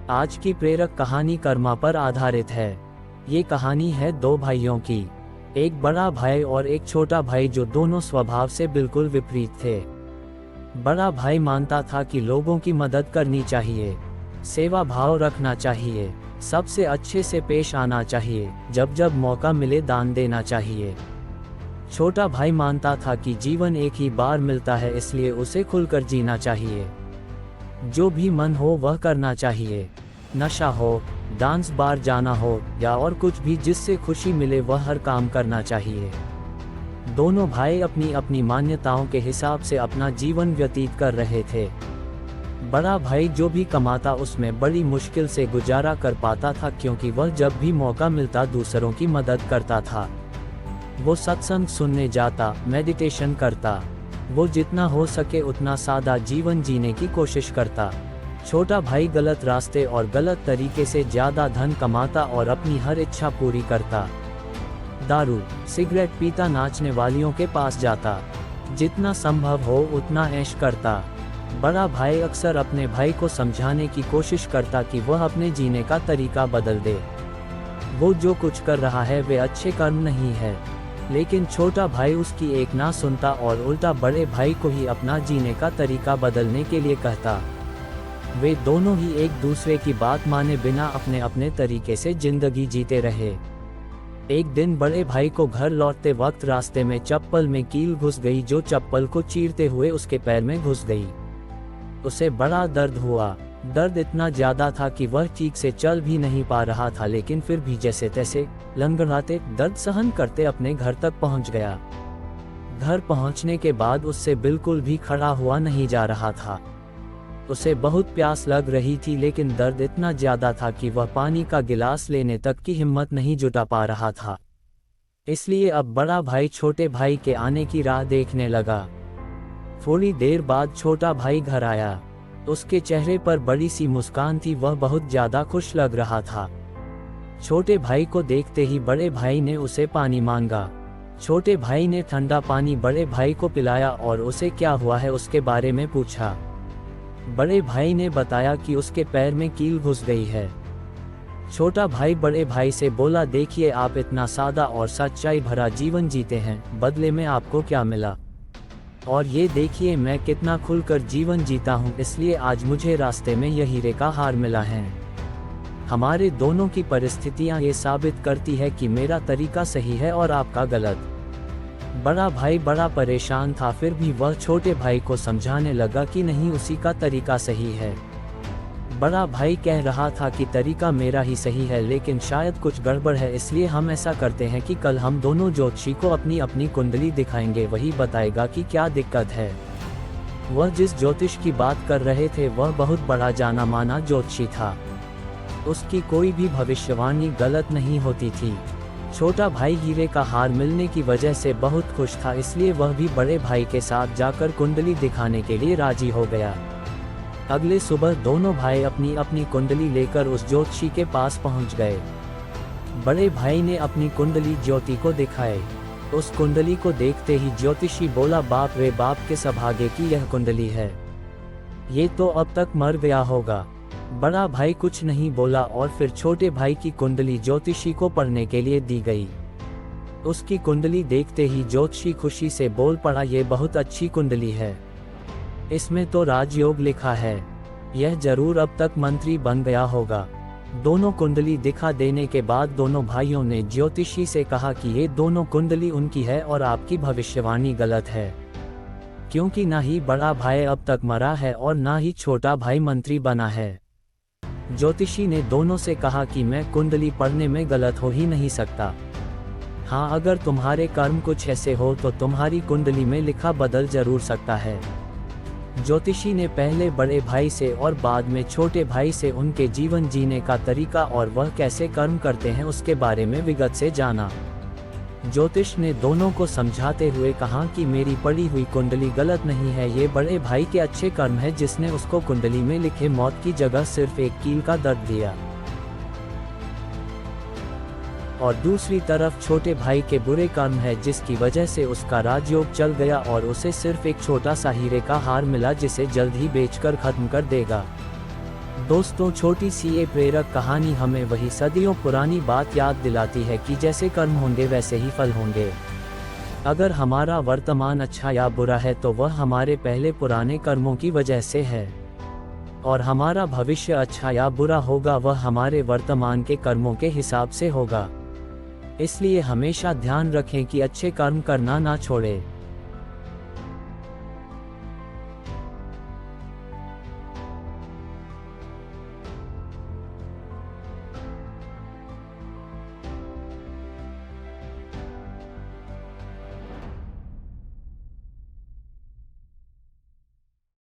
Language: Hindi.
आज की प्रेरक कहानी कर्मा पर आधारित है। ये कहानी है दो भाइयों की, एक बड़ा भाई और एक छोटा भाई जो दोनों स्वभाव से बिल्कुल विपरीत थे। बड़ा भाई मानता था कि लोगों की मदद करनी चाहिए, सेवा भाव रखना चाहिए, सबसे अच्छे से पेश आना चाहिए, जब जब मौका मिले दान देना चाहिए। छोटा भाई मानता था कि जीवन एक ही बार मिलता है, इसलिए उसे खुलकर जीना चाहिए। जो भी मन हो वह करना चाहिए, नशा हो, डांस बार जाना हो या और कुछ भी जिससे खुशी मिले वह हर काम करना चाहिए। दोनों भाई अपनी अपनी मान्यताओं के हिसाब से अपना जीवन व्यतीत कर रहे थे। बड़ा भाई जो भी कमाता उसमें बड़ी मुश्किल से गुजारा कर पाता था, क्योंकि वह जब भी मौका मिलता दूसरों की मदद करता था। वो सत्संग सुनने जाता, मेडिटेशन करता, वो जितना हो सके उतना सादा जीवन जीने की कोशिश करता। छोटा भाई गलत रास्ते और गलत तरीके से ज्यादा धन कमाता और अपनी हर इच्छा पूरी करता। दारू, सिगरेट पीता, नाचने वालियों के पास जाता, जितना संभव हो उतना ऐश करता। बड़ा भाई अक्सर अपने भाई को समझाने की कोशिश करता कि वह अपने जीने का तरीका बदल दे। वो जो कुछ कर रहा है वे अच्छे कर्म नहीं है, लेकिन छोटा भाई उसकी एक ना सुनता और उल्टा बड़े भाई को ही अपना जीने का तरीका बदलने के लिए कहता। वे दोनों ही एक दूसरे की बात माने बिना अपने अपने तरीके से जिंदगी जीते रहे। एक दिन बड़े भाई को घर लौटते वक्त रास्ते में चप्पल में कील घुस गई, जो चप्पल को चीरते हुए उसके पैर में घुस गई। उसे बड़ा दर्द हुआ। दर्द इतना ज्यादा था कि वह ठीक से चल भी नहीं पा रहा था, लेकिन फिर भी जैसे तैसे लंगड़ाते दर्द सहन करते अपने घर तक पहुंच गया। घर पहुंचने के बाद उससे बिल्कुल भी खड़ा हुआ नहीं जा रहा था। उसे बहुत प्यास लग रही थी, लेकिन दर्द इतना ज्यादा था कि वह पानी का गिलास लेने तक की हिम्मत नहीं जुटा पा रहा था। इसलिए अब बड़ा भाई छोटे भाई के आने की राह देखने लगा। थोड़ी देर बाद छोटा भाई घर आया। उसके चेहरे पर बड़ी सी मुस्कान थी, वह बहुत ज्यादा खुश लग रहा था। छोटे भाई को देखते ही बड़े भाई ने उसे पानी मांगा। छोटे भाई ने ठंडा पानी बड़े भाई को पिलाया और उसे क्या हुआ है उसके बारे में पूछा। बड़े भाई ने बताया कि उसके पैर में कील घुस गई है। छोटा भाई बड़े भाई से बोला, देखिए आप इतना सादा और सच्चाई भरा जीवन जीते हैं, बदले में आपको क्या मिला? और ये देखिए मैं कितना खुलकर जीवन जीता हूँ, इसलिए आज मुझे रास्ते में यह हीरे का हार मिला है। हमारे दोनों की परिस्थितियाँ ये साबित करती है कि मेरा तरीका सही है और आपका गलत। बड़ा भाई बड़ा परेशान था, फिर भी वह छोटे भाई को समझाने लगा कि नहीं, उसी का तरीका सही है। बड़ा भाई कह रहा था कि तरीका मेरा ही सही है, लेकिन शायद कुछ गड़बड़ है, इसलिए हम ऐसा करते हैं कि कल हम दोनों ज्योतिषी को अपनी अपनी कुंडली दिखाएंगे, वही बताएगा कि क्या दिक्कत है। वह जिस ज्योतिष की बात कर रहे थे वह बहुत बड़ा जाना माना ज्योतिषी था। उसकी कोई भी भविष्यवाणी गलत नहीं होती थी। छोटा भाई हीरे का हार मिलने की वजह से बहुत खुश था, इसलिए वह भी बड़े भाई के साथ जाकर कुंडली दिखाने के लिए राजी हो गया। अगले सुबह दोनों भाई अपनी अपनी कुंडली लेकर उस ज्योतिषी के पास पहुंच गए। बड़े भाई ने अपनी कुंडली ज्योति को दिखाई। उस कुंडली को देखते ही ज्योतिषी बोला, बाप रे बाप, किस अभागे की यह कुंडली है, ये तो अब तक मर गया होगा। बड़ा भाई कुछ नहीं बोला और फिर छोटे भाई की कुंडली ज्योतिषी को पढ़ने के लिए दी गई। उसकी कुंडली देखते ही ज्योतिषी खुशी से बोल पड़ा, ये बहुत अच्छी कुंडली है, इसमें तो राजयोग लिखा है, यह जरूर अब तक मंत्री बन गया होगा। दोनों कुंडली दिखा देने के बाद दोनों भाइयों ने ज्योतिषी से कहा कि ये दोनों कुंडली उनकी है और आपकी भविष्यवाणी गलत है, क्योंकि ना ही बड़ा भाई अब तक मरा है और ना ही छोटा भाई मंत्री बना है। ज्योतिषी ने दोनों से कहा कि मैं कुंडली पढ़ने में गलत हो ही नहीं सकता। हाँ, अगर तुम्हारे कर्म कुछ ऐसे हो तो तुम्हारी कुंडली में लिखा बदल जरूर सकता है। ज्योतिषी ने पहले बड़े भाई से और बाद में छोटे भाई से उनके जीवन जीने का तरीका और वह कैसे कर्म करते हैं उसके बारे में विगत से जाना। ज्योतिष ने दोनों को समझाते हुए कहा कि मेरी पढ़ी हुई कुंडली गलत नहीं है, ये बड़े भाई के अच्छे कर्म है जिसने उसको कुंडली में लिखे मौत की जगह सिर्फ एक कील का दर्द दिया, और दूसरी तरफ छोटे भाई के बुरे कर्म है जिसकी वजह से उसका राजयोग चल गया और उसे सिर्फ एक छोटा सा हीरे का हार मिला जिसे जल्द ही बेचकर खत्म कर देगा। दोस्तों, छोटी सी ये प्रेरक कहानी हमें वही सदियों पुरानी बात याद दिलाती है कि जैसे कर्म होंगे वैसे ही फल होंगे। अगर हमारा वर्तमान अच्छा या बुरा है तो वह हमारे पहले पुराने कर्मों की वजह से है, और हमारा भविष्य अच्छा या बुरा होगा वह हमारे वर्तमान के कर्मों के हिसाब से होगा। इसलिए हमेशा ध्यान रखें कि अच्छे कर्म करना ना छोड़ें।